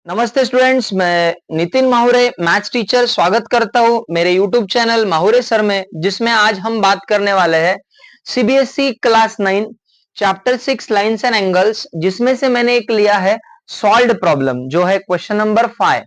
नमस्ते स्टूडेंट्स, मैं Nitin Mahure maths teacher स्वागत करता हूं मेरे यूट्यूब चैनल माहुरे सर में, जिसमें आज हम बात करने वाले हैं CBSE class 9 chapter 6 lines and angles, जिसमें से मैंने एक लिया है सॉल्व्ड प्रॉब्लम जो है क्वेश्चन नंबर 5।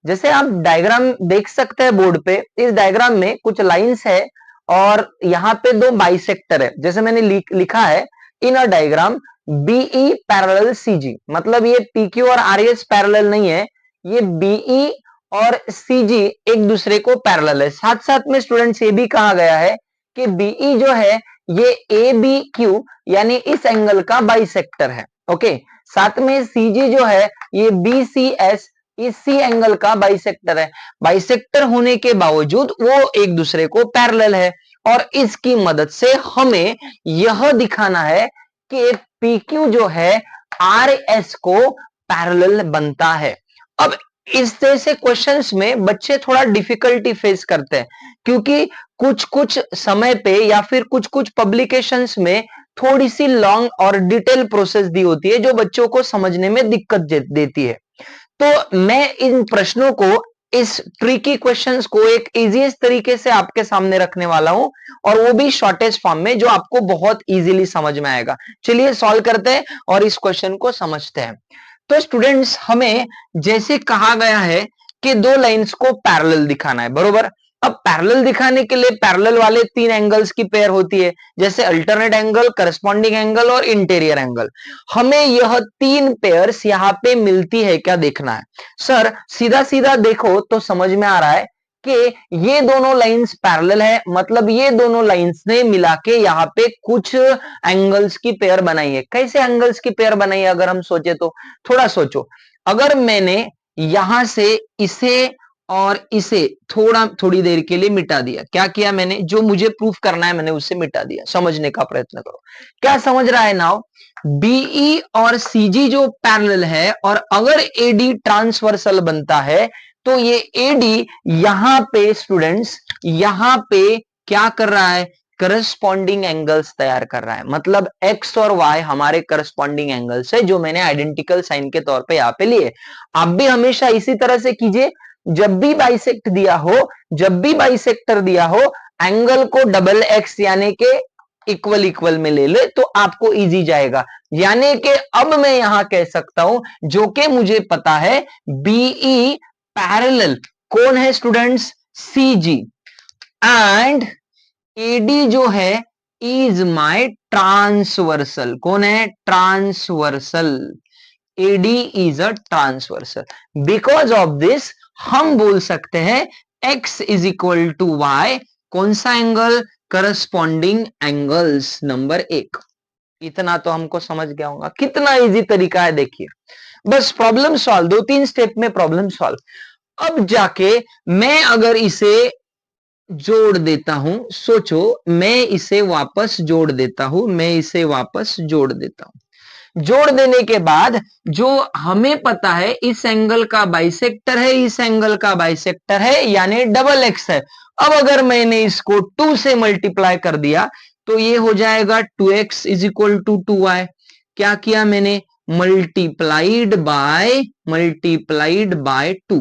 जैसे आप डायग्राम देख सकते हैं बोर्ड पे, इस डायग्राम में कुछ लाइंस है और यहाँ पे दो बाइसेक्टर है। जैसे मैंने लिखा है in a diagram BE parallel CG, मतलब ये पीक्यू और आरएस पैरेलल नहीं है, ये बीई और सीजी एक दूसरे को पैरेलल है। साथ साथ में स्टूडेंट्स ये भी कहा गया है कि बीई जो है ये ए बी क्यू यानी इस एंगल का बाइसेक्टर है। ओके, साथ में सीजी जो है ये बी सी एस इस सी एंगल का बाइसेक्टर है। बाइसेक्टर होने के बावजूद वो एक दूसरे को पैरेलल है और इसकी मदद से हमें यह दिखाना है कि PQ जो है RS को पैरेलल बनता है। अब इस तरह से क्वेश्चंस में बच्चे थोड़ा डिफिकल्टी फेस करते हैं, क्योंकि कुछ कुछ समय पे या फिर कुछ कुछ पब्लिकेशंस में थोड़ी सी लॉन्ग और डिटेल प्रोसेस दी होती है जो बच्चों को समझने में दिक्कत देती है। तो मैं इन प्रश्नों को, इस ट्रिकी क्वेश्चंस को एक इजीएस्ट तरीके से आपके सामने रखने वाला हूं, और वो भी शॉर्टेस्ट फॉर्म में जो आपको बहुत इजीली समझ में आएगा। चलिए सॉल्व करते हैं और इस क्वेश्चन को समझते हैं। तो स्टूडेंट्स, हमें जैसे कहा गया है कि दो लाइंस को पैरेलल दिखाना है, बरोबर। अब पैरेलल दिखाने के लिए पैरेलल वाले तीन एंगल्स की पेयर होती है, जैसे अल्टरनेट एंगल, करस्पॉन्डिंग एंगल और इंटीरियर एंगल। हमें यह तीन पेयर्स यहां पे मिलती है क्या देखना है। सर सीधा सीधा देखो तो समझ में आ रहा है कि ये दोनों लाइंस पैरेलल है, मतलब ये दोनों लाइंस ने मिला के यहाँ पे कुछ एंगल्स की पेयर बनाई है। कैसे एंगल्स की पेयर बनाई है अगर हम सोचे तो, थोड़ा सोचो। अगर मैंने यहां से इसे और इसे थोड़ी देर के लिए मिटा दिया, क्या किया मैंने, जो मुझे प्रूफ करना है मैंने उसे मिटा दिया। समझने का प्रयत्न करो, क्या समझ रहा है नाउ। बीई और सीजी जो पैरेलल है और अगर एडी ट्रांसवर्सल बनता है तो ये एडी यहां पे स्टूडेंट्स, यहां पे क्या कर रहा है, करस्पॉन्डिंग एंगल्स तैयार कर रहा है। मतलब एक्स और वाई हमारे करस्पॉन्डिंग एंगल्स है जो मैंने आइडेंटिकल साइन के तौर पे यहां पे लिए। आप भी हमेशा इसी तरह से कीजिए, जब भी बाइसेक्ट दिया हो, जब भी बाइसेक्टर दिया हो, एंगल को डबल एक्स यानी के इक्वल इक्वल में ले ले तो आपको इजी जाएगा। यानी कि अब मैं यहां कह सकता हूं, जो कि मुझे पता है, बीई पैरेलल कौन है स्टूडेंट्स, सीजी, एंड एडी जो है इज माय ट्रांसवर्सल। कौन है, transversal. AD is a transversal. Because of this हम बोल सकते हैं x is equal to y, कौन सा एंगल, करस्पॉन्डिंग एंगल्स नंबर एक। इतना तो हमको समझ गया होगा, कितना इजी तरीका है देखिए। बस प्रॉब्लम सॉल्व, दो तीन स्टेप में प्रॉब्लम सॉल्व। अब जाके मैं अगर इसे जोड़ देता हूं, सोचो, मैं इसे वापस जोड़ देता हूं, मैं इसे वापस जोड़ देता हूं। जोड़ देने के बाद जो हमें पता है इस एंगल का बाइसेक्टर है, इस एंगल का बाइसेक्टर है यानी डबल एक्स है। अब अगर मैंने इसको 2 से मल्टीप्लाई कर दिया तो ये हो जाएगा 2x is equal to 2y। क्या किया मैंने, मल्टीप्लाइड बाय 2।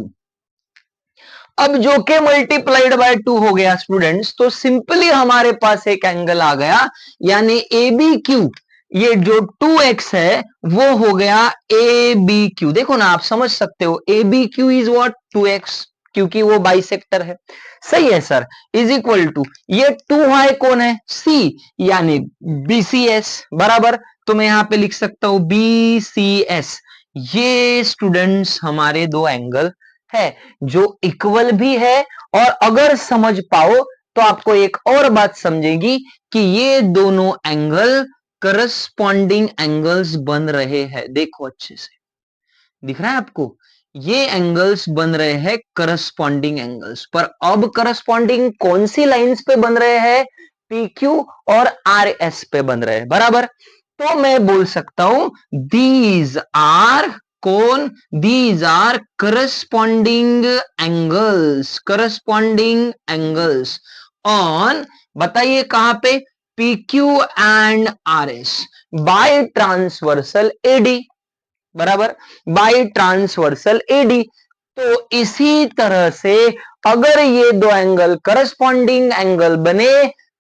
अब जो के मल्टीप्लाइड बाय 2 हो गया स्टूडेंट्स, तो सिंपली हमारे पास एक एंगल आ गया, यानी ए बी क्यू। ये जो 2x है वो हो गया ए बी क्यू। देखो ना, आप समझ सकते हो, A B Q is what, 2x, क्योंकि वो बाइसेक्टर है। सही है सर, इज इक्वल टू ये 2y कौन है, सी, यानी BCS बराबर। तो मैं यहां पे लिख सकता हूं BCS। ये स्टूडेंट्स हमारे दो एंगल है जो इक्वल भी है, और अगर समझ पाओ तो आपको एक और बात समझेगी कि ये दोनों एंगल करस्पॉन्डिंग एंगल्स बन रहे हैं। देखो अच्छे से दिख रहा है आपको, ये एंगल्स बन रहे हैं करस्पॉन्डिंग एंगल्स। पर अब करस्पॉन्डिंग कौन सी लाइंस पे बन रहे हैं, PQ और RS पे बन रहे हैं, बराबर। तो मैं बोल सकता हूं दीज आर कौन, these are corresponding angles, corresponding angles on, बताइए कहां पे, PQ एंड RS बाय ट्रांसवर्सल AD। बराबर, बाय ट्रांसवर्सल एडी। तो इसी तरह से अगर ये दो एंगल करस्पॉन्डिंग एंगल बने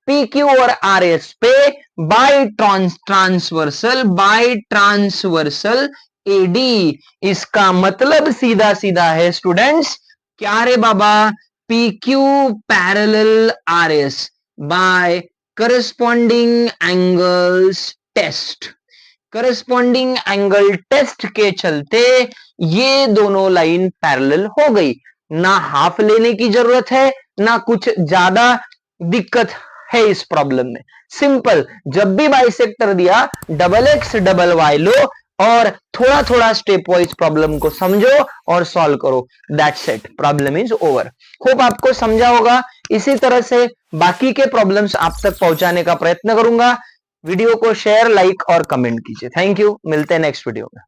पी क्यू और आर एस पे बाय ट्रांसवर्सल एडी, इसका मतलब सीधा सीधा है स्टूडेंट्स, क्या रे बाबा, P Q parallel R S by corresponding angles test. Corresponding angle test के चलते ये दोनों लाइन पैरेलल हो गई, ना हाफ लेने की जरूरत है ना कुछ ज्यादा दिक्कत है इस प्रॉब्लम में। सिंपल, जब भी बाइसेक्टर दिया डबल एक्स डबल वाई लो और थोड़ा थोड़ा स्टेप वाइज प्रॉब्लम को समझो और सॉल्व करो, that's it, problem is over. Hope आपको समझा होगा। इसी तरह से बाकी के प्रॉब्लम्स आप तक पहुंचाने का प्रयत्न करूंगा। वीडियो को शेयर, लाइक और कमेंट कीजिए। थैंक यू, मिलते हैं नेक्स्ट वीडियो में।